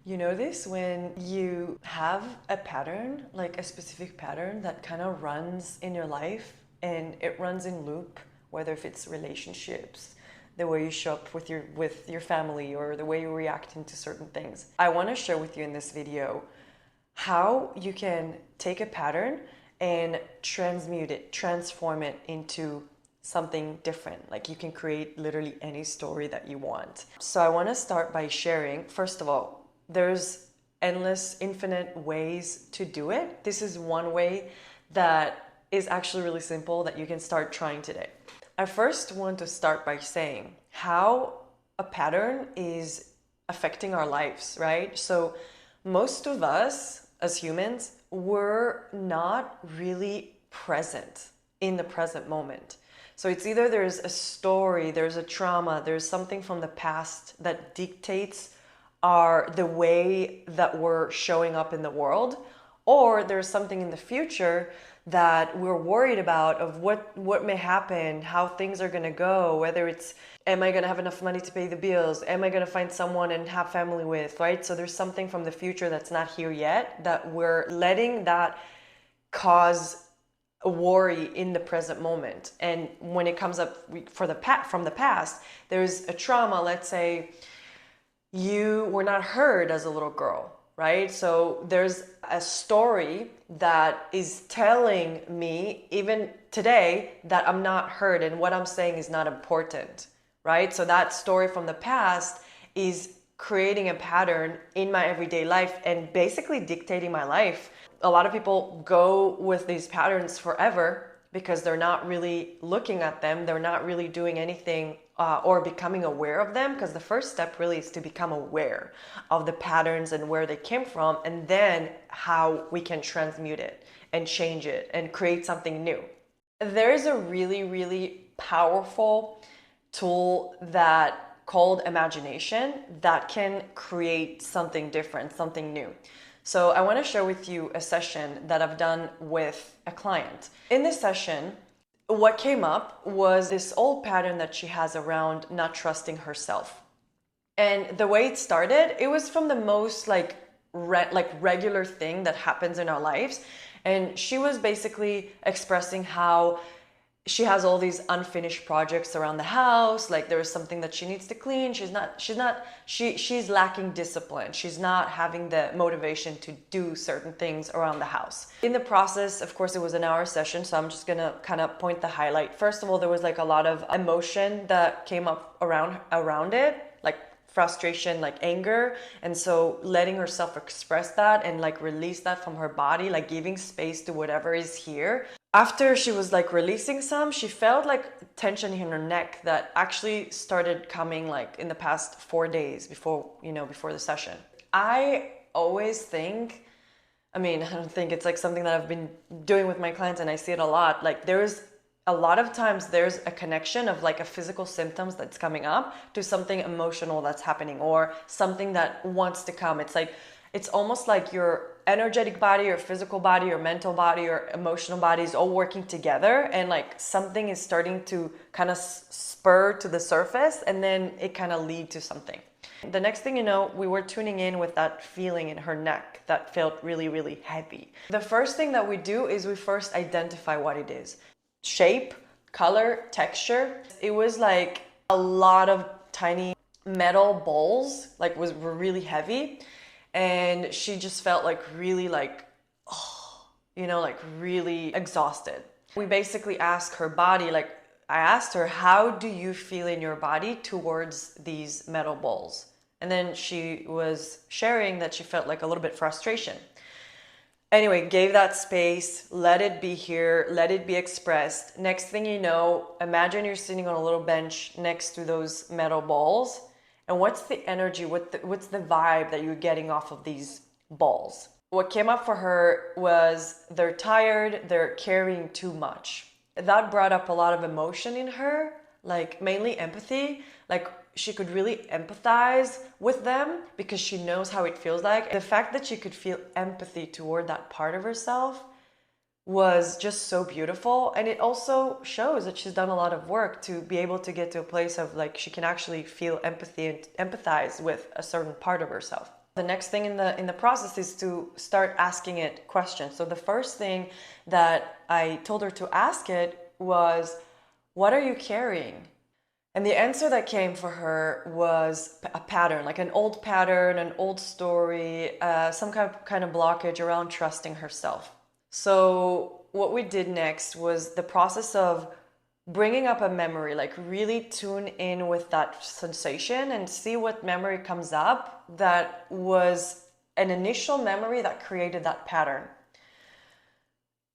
You know this when you have a pattern, like a specific pattern that kind of runs in your life and it runs in loop, whether if it's relationships, the way you show up with your family, or the way you react to certain things. I want to share with you in this video how you can take a pattern and transmute it, transform it into something different. Like you can create literally any story that you want. So I want to start by sharing, first of all, there's endless, infinite ways to do it. This is one way that is actually really simple that you can start trying today. I first want to start by saying how a pattern is affecting our lives, right? So most of us as humans, we're not really present in the present moment. So it's either there's a story, there's a trauma, there's something from the past that dictates the way that we're showing up in the world, or there's something in the future that we're worried about of what may happen, how things are going to go, whether it's, am I going to have enough money to pay the bills, am I going to find someone and have family with, right? So there's something from the future that's not here yet that we're letting that cause a worry in the present moment. And when it comes up from the past, there's a trauma. Let's say you were not heard as a little girl, right? So there's a story that is telling me even today that I'm not heard and what I'm saying is not important, right? So that story from the past is creating a pattern in my everyday life and basically dictating my life. A lot of people go with these patterns forever because they're not really looking at them. They're not really doing anything or becoming aware of them, because the first step really is to become aware of the patterns and where they came from, and then how we can transmute it and change it and create something new. There's a really, really powerful tool that called imagination that can create something different, something new. So I want to share with you a session that I've done with a client. In this session, what came up was this old pattern that she has around not trusting herself. And the way it started, it was from the most regular thing that happens in our lives. And she was basically expressing how she has all these unfinished projects around the house. Like there is something that she needs to clean. She's lacking discipline. She's not having the motivation to do certain things around the house. In the process, of course, it was an hour session, so I'm just gonna kind of point the highlight. First of all, there was like a lot of emotion that came up around it, like frustration, like anger. And so letting herself express that and like release that from her body, like giving space to whatever is here. After she was like releasing some, she felt like tension in her neck that actually started coming like in the past 4 days before the session. I always think, I don't think it's like something that I've been doing with my clients and I see it a lot. Like there's a lot of times there's a connection of like a physical symptoms that's coming up to something emotional that's happening or something that wants to come. It's almost like your energetic body or physical body or mental body or emotional body is all working together, and like something is starting to kind of spur to the surface, and then it kind of lead to something. The next thing you know, we were tuning in with that feeling in her neck that felt really, really heavy. The first thing that we do is we first identify what it is. Shape, color, texture. It was like a lot of tiny metal balls, like were really heavy. And she just felt like really like really exhausted. We basically asked her body, I asked her, how do you feel in your body towards these metal balls? And then she was sharing that she felt like a little bit frustration. Anyway, gave that space, let it be here, let it be expressed. Next thing you know, imagine you're sitting on a little bench next to those metal balls. And what's the energy, what's the vibe that you're getting off of these balls? What came up for her was they're tired, they're carrying too much. That brought up a lot of emotion in her, like mainly empathy. Like she could really empathize with them because she knows how it feels like. The fact that she could feel empathy toward that part of herself was just so beautiful. And it also shows that she's done a lot of work to be able to get to a place of like she can actually feel empathy and empathize with a certain part of herself. The next thing in the process is to start asking it questions. So the first thing that I told her to ask it was, what are you carrying? And the answer that came for her was a pattern, like an old pattern, an old story, some kind of blockage around trusting herself. So what we did next was the process of bringing up a memory, like really tune in with that sensation and see what memory comes up that was an initial memory that created that pattern.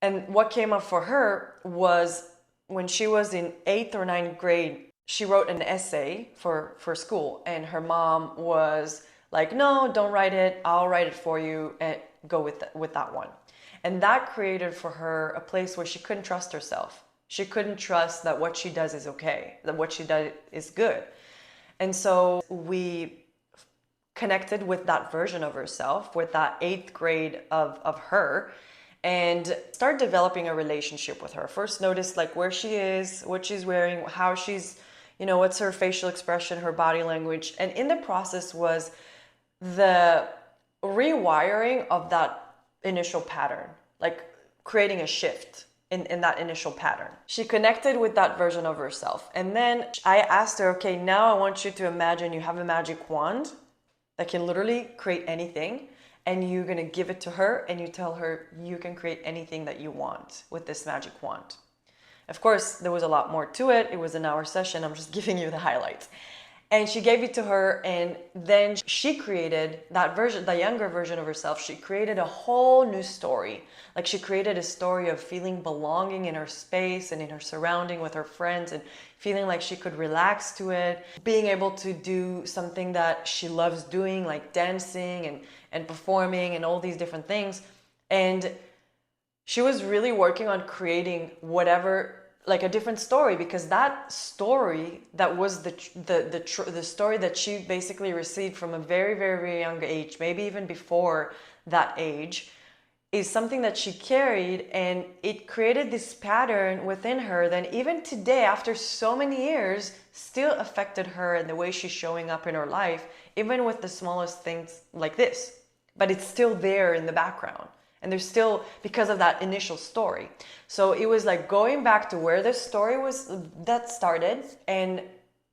And what came up for her was when she was in 8th or 9th grade, she wrote an essay for school, and her mom was like, no, don't write it, I'll write it for you, and go with that one. And that created for her a place where she couldn't trust herself. She couldn't trust that what she does is okay, that what she does is good. And so we connected with that version of herself, with that 8th grade of her, and start developing a relationship with her. First notice like where she is, what she's wearing, how she's, what's her facial expression, her body language. And in the process was the rewiring of that initial pattern, like creating a shift in that initial pattern. She connected with that version of herself. And then I asked her, okay, now I want you to imagine you have a magic wand that can literally create anything, and you're gonna give it to her and you tell her you can create anything that you want with this magic wand. Of course, there was a lot more to it. It was an hour session. I'm just giving you the highlights. And she gave it to her, and then she created that version, the younger version of herself. She created a whole new story. Like she created a story of feeling belonging in her space and in her surrounding with her friends, and feeling like she could relax to it, being able to do something that she loves doing, like dancing and performing and all these different things. And she was really working on creating whatever, like a different story, because that story that was the story that she basically received from a very, very, very young age, maybe even before that age, is something that she carried, and it created this pattern within her that even today, after so many years, still affected her and the way she's showing up in her life, even with the smallest things like this. But it's still there in the background. And there's still, because of that initial story. So it was like going back to where the story was that started and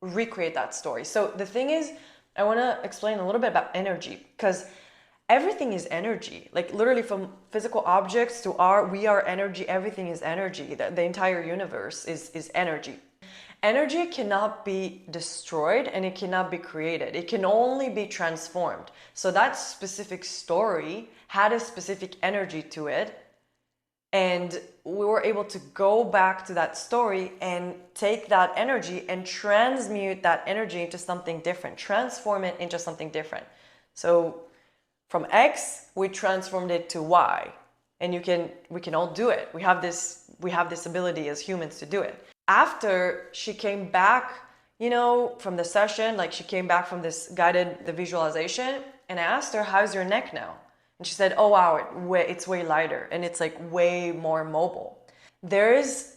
recreate that story. So the thing is, I want to explain a little bit about energy, because everything is energy. Like literally from physical objects to we are energy, everything is energy. The entire universe is energy. Energy cannot be destroyed and it cannot be created. It can only be transformed. So that specific story had a specific energy to it. And we were able to go back to that story and take that energy and transmute that energy into something different, transform it into something different. So from X, we transformed it to Y. And we can all do it. We have this ability as humans to do it. After she came back, from the session, like she came back from this the visualization, and I asked her, how's your neck now? And she said, oh wow, it's way lighter and it's like way more mobile. There is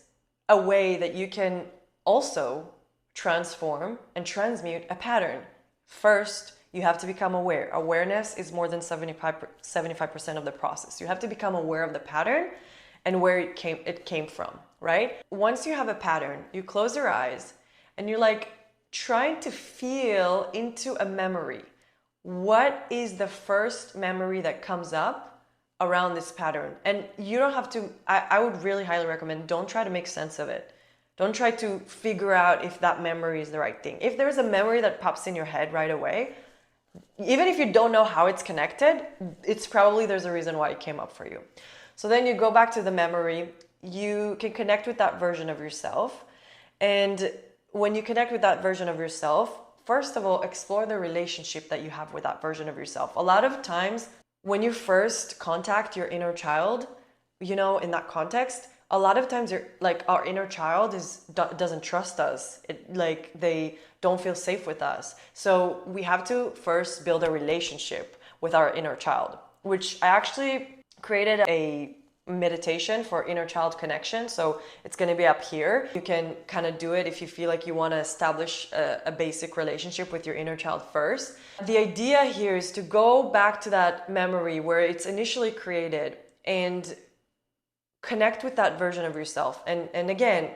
a way that you can also transform and transmute a pattern. First, you have to become aware. Awareness is more than 75% of the process. You have to become aware of the pattern and where it came from, right? Once you have a pattern, you close your eyes and you're like trying to feel into a memory. What is the first memory that comes up around this pattern? And you don't have to, I would really highly recommend, don't try to make sense of it. Don't try to figure out if that memory is the right thing. If there's a memory that pops in your head right away, even if you don't know how it's connected, it's probably there's a reason why it came up for you. So then you go back to the memory, you can connect with that version of yourself. And when you connect with that version of yourself, first of all, explore the relationship that you have with that version of yourself. A lot of times when you first contact your inner child, in that context, a lot of times our inner child doesn't trust us. They don't feel safe with us. So we have to first build a relationship with our inner child, which I actually created a meditation for inner child connection. So it's going to be up here. You can kind of do it if you feel like you want to establish a basic relationship with your inner child first. The idea here is to go back to that memory where it's initially created and connect with that version of yourself. And again,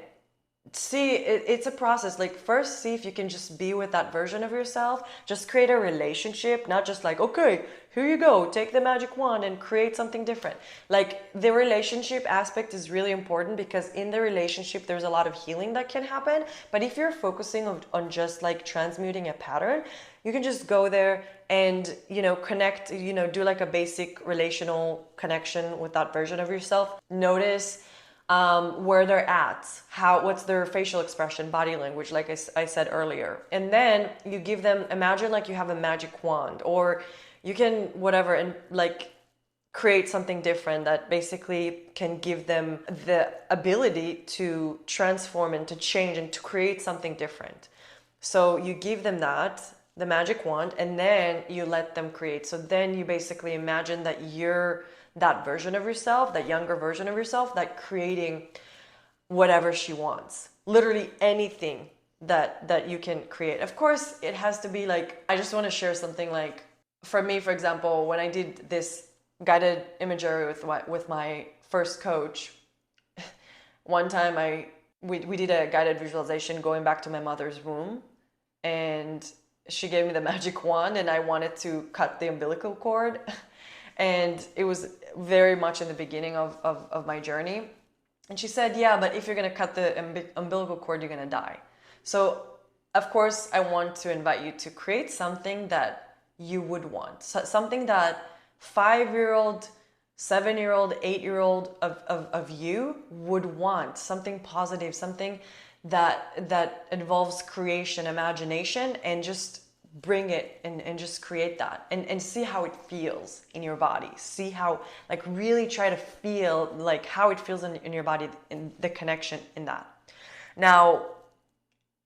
see, it's a process. Like, first see if you can just be with that version of yourself, just create a relationship, not just like, okay, here you go, take the magic wand and create something different. Like, the relationship aspect is really important, because in the relationship there's a lot of healing that can happen. But if you're focusing on just like transmuting a pattern, you can just go there and, you know, connect, you know, do like a basic relational connection with that version of yourself. Notice where they're at, what's their facial expression, body language, like I said earlier. And then you give them, imagine like you have a magic wand, or you can whatever, and like create something different that basically can give them the ability to transform and to change and to create something different. So you give them that, the magic wand, and then you let them create. So then you basically imagine that you're that version of yourself, that younger version of yourself, that creating whatever she wants, literally anything that you can create. Of course, it has to be like, I just want to share something. Like, for me, for example, when I did this guided imagery with my first coach, one time we did a guided visualization going back to my mother's womb, and she gave me the magic wand, and I wanted to cut the umbilical cord. And it was very much in the beginning of my journey. And she said, yeah, but if you're going to cut the umbilical cord, you're going to die. So, of course, I want to invite you to create something that you would want. So, something that 5-year-old, 7-year-old, 8-year-old of you would want. Something positive, something that involves creation, imagination, and just bring it and just create that and see how it feels in your body. See how, like, really try to feel like how it feels in your body, in the connection in that. Now,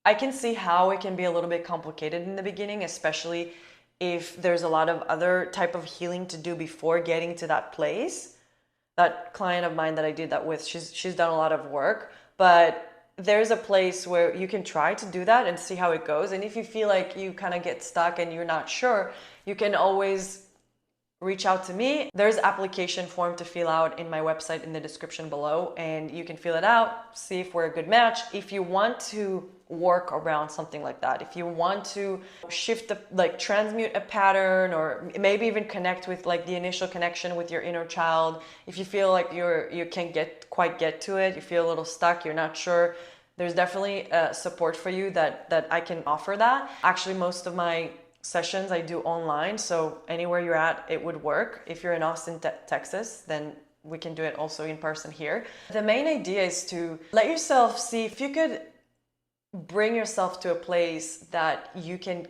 I can see how it can be a little bit complicated in the beginning, especially if there's a lot of other type of healing to do before getting to that place. That client of mine that I did that with, she's done a lot of work, but there's a place where you can try to do that and see how it goes. And if you feel like you kind of get stuck and you're not sure, you can always reach out to me. There's application form to fill out in my website in the description below, and you can fill it out, see if we're a good match. If you want to work around something like that, if you want to shift like transmute a pattern, or maybe even connect with like the initial connection with your inner child, if you feel like you can't quite get to it, you feel a little stuck, you're not sure, there's definitely support for you that I can offer that. Actually, most of my sessions I do online, so anywhere you're at, it would work. If you're in Austin, Texas, then we can do it also in person here. The main idea is to let yourself see if you could bring yourself to a place that you can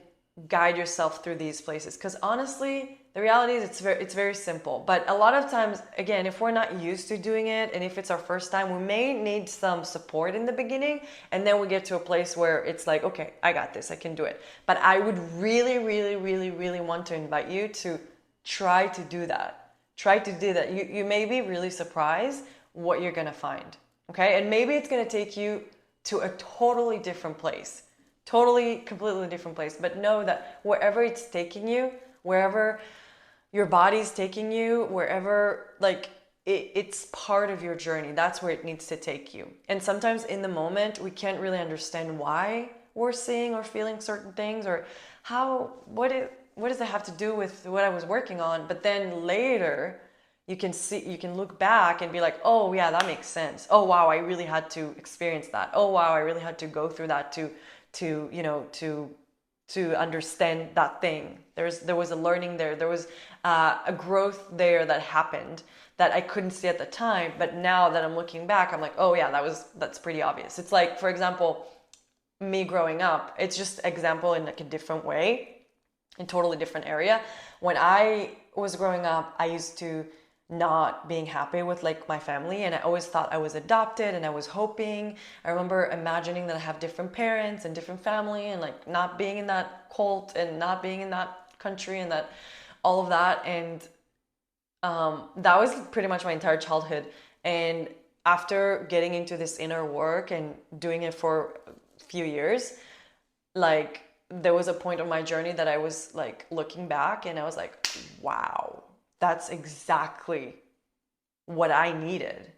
guide yourself through these places. Because honestly, the reality is it's very simple. But a lot of times, again, if we're not used to doing it, and if it's our first time, we may need some support in the beginning, and then we get to a place where it's like, okay, I got this, I can do it. But I would really, really, really, really want to invite you to try to do that. Try to do that. You may be really surprised what you're gonna find. Okay, and maybe it's gonna take you to a totally different place, totally, completely different place. But know that wherever it's taking you, wherever your body's taking you, wherever, like, it's part of your journey. That's where it needs to take you. And sometimes in the moment, we can't really understand why we're seeing or feeling certain things, or what does it have to do with what I was working on. But then later, you can look back and be like, oh yeah, that makes sense. Oh wow, I really had to experience that. Oh wow, I really had to go through that to understand that thing. There was a learning there. There was a growth there that happened that I couldn't see at the time. But now that I'm looking back, I'm like, oh yeah, that's pretty obvious. It's like, for example, me growing up. It's just example in like a different way, in totally different area. When I was growing up, I used to not being happy with like my family, and I always thought I was adopted, and I was hoping, I remember imagining that I have different parents and different family, and like not being in that cult and not being in that country and that all of that. And That was pretty much my entire childhood. And after getting into this inner work and doing it for a few years, like there was a point on my journey that I was like looking back and I was like, wow, that's exactly what I needed.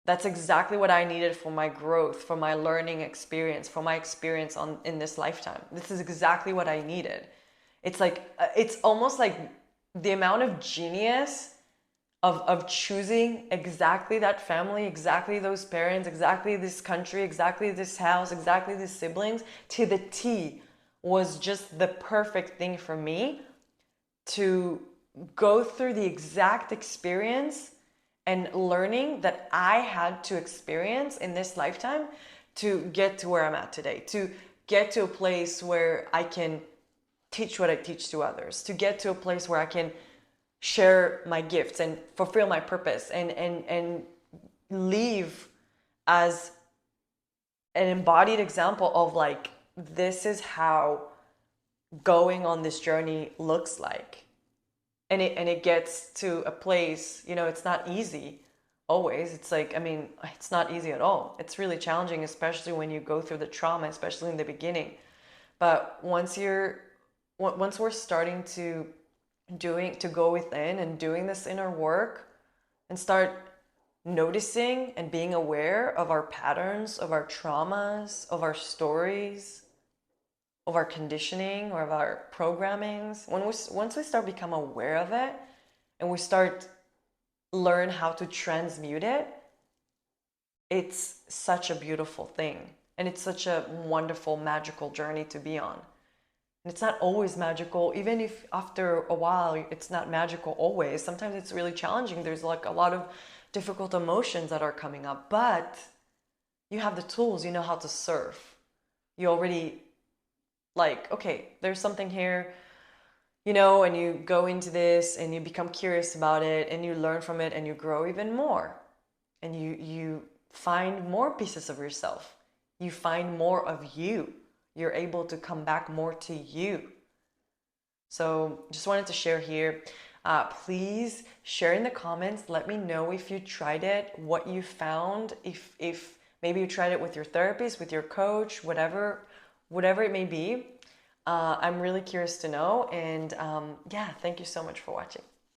That's exactly what I needed for my growth, for my learning experience, for my experience on in this lifetime. This is exactly what I needed. It's like it's almost like the amount of genius of choosing exactly that family, exactly those parents, exactly this country, exactly this house, exactly these siblings to the T was just the perfect thing for me to go through the exact experience and learning that I had to experience in this lifetime to get to where I'm at today, to get to a place where I can teach what I teach to others, to get to a place where I can share my gifts and fulfill my purpose and leave as an embodied example of like this is how going on this journey looks like. And it gets to a place, you know, it's not easy always. It's like, I mean, it's not easy at all. It's really challenging, especially when you go through the trauma, especially in the beginning. But once we're starting to go within and doing this inner work and start noticing and being aware of our patterns, of our traumas, of our stories, of our conditioning or of our programmings, once we start become aware of it and we start learn how to transmute it, it's such a beautiful thing. And it's such a wonderful, magical journey to be on. And it's not always magical, even if after a while it's not magical always. Sometimes it's really challenging. There's like a lot of difficult emotions that are coming up, but you have the tools, you know how to surf. You already like, okay, there's something here, you know, and you go into this and you become curious about it and you learn from it and you grow even more. And you find more pieces of yourself. You find more of you. You're able to come back more to you. So just wanted to share here. Please share in the comments. Let me know if you tried it, what you found, if maybe you tried it with your therapist, with your coach, whatever it may be. I'm really curious to know. And yeah, thank you so much for watching.